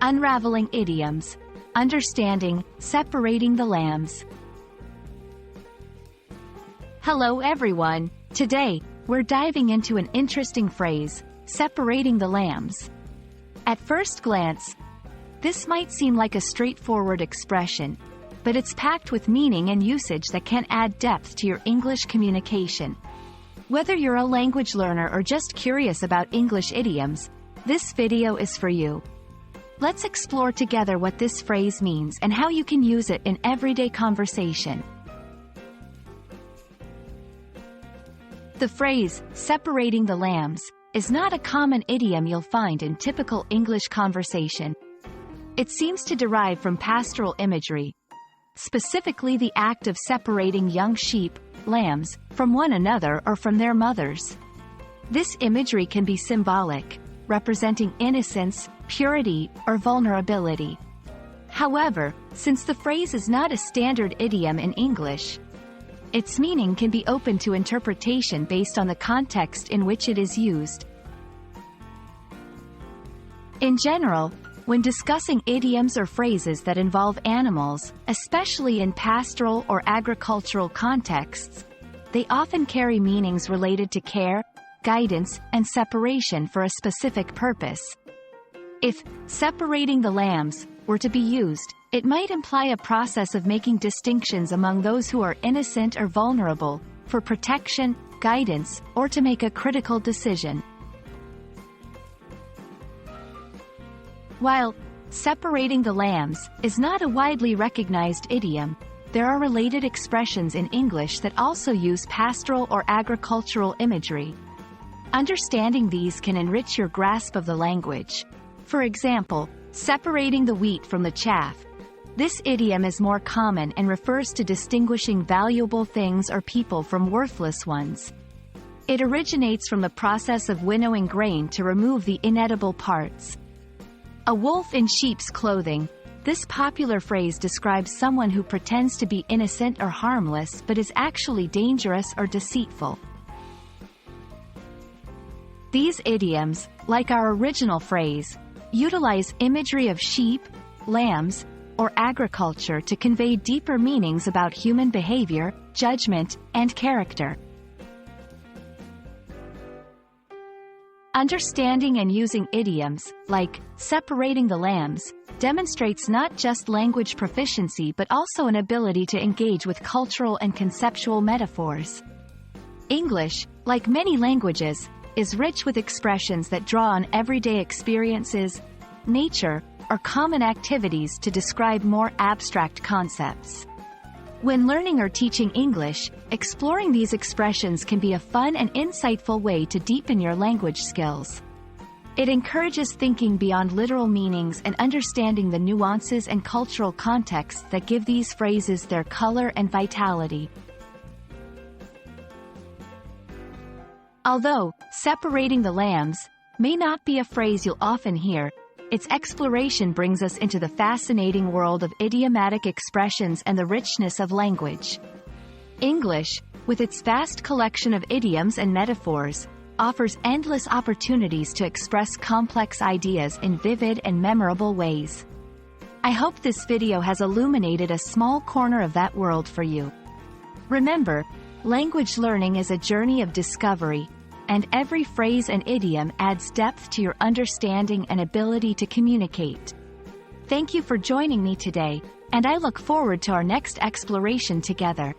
Unraveling Idioms. Understanding, separating the lambs. Hello everyone. Today, we're diving into an interesting phrase, separating the lambs. At first glance, this might seem like a straightforward expression, but it's packed with meaning and usage that can add depth to your English communication. Whether you're a language learner or just curious about English idioms, this video is for you. Let's explore together what this phrase means and how you can use it in everyday conversation. The phrase, separating the lambs, is not a common idiom you'll find in typical English conversation. It seems to derive from pastoral imagery, specifically the act of separating young sheep, lambs, from one another or from their mothers. This imagery can be symbolic, representing innocence, purity, or vulnerability. However, since the phrase is not a standard idiom in English, its meaning can be open to interpretation based on the context in which it is used. In general, when discussing idioms or phrases that involve animals, especially in pastoral or agricultural contexts, they often carry meanings related to care, guidance, and separation for a specific purpose. If separating the lambs were to be used, it might imply a process of making distinctions among those who are innocent or vulnerable, for protection, guidance, or to make a critical decision. While separating the lambs is not a widely recognized idiom, there are related expressions in English that also use pastoral or agricultural imagery. Understanding these can enrich your grasp of the language. For example, separating the wheat from the chaff. This idiom is more common and refers to distinguishing valuable things or people from worthless ones. It originates from the process of winnowing grain to remove the inedible parts. A wolf in sheep's clothing. This popular phrase describes someone who pretends to be innocent or harmless but is actually dangerous or deceitful. These idioms, like our original phrase, utilize imagery of sheep, lambs, or agriculture to convey deeper meanings about human behavior, judgment, and character. Understanding and using idioms, like separating the lambs, demonstrates not just language proficiency but also an ability to engage with cultural and conceptual metaphors. English, like many languages, is rich with expressions that draw on everyday experiences, nature, or common activities to describe more abstract concepts. When learning or teaching English, exploring these expressions can be a fun and insightful way to deepen your language skills. It encourages thinking beyond literal meanings and understanding the nuances and cultural contexts that give these phrases their color and vitality. Although separating the lambs may not be a phrase you'll often hear, its exploration brings us into the fascinating world of idiomatic expressions and the richness of language. English, with its vast collection of idioms and metaphors, offers endless opportunities to express complex ideas in vivid and memorable ways. I hope this video has illuminated a small corner of that world for you. Remember, language learning is a journey of discovery, and every phrase and idiom adds depth to your understanding and ability to communicate. Thank you for joining me today, and I look forward to our next exploration together.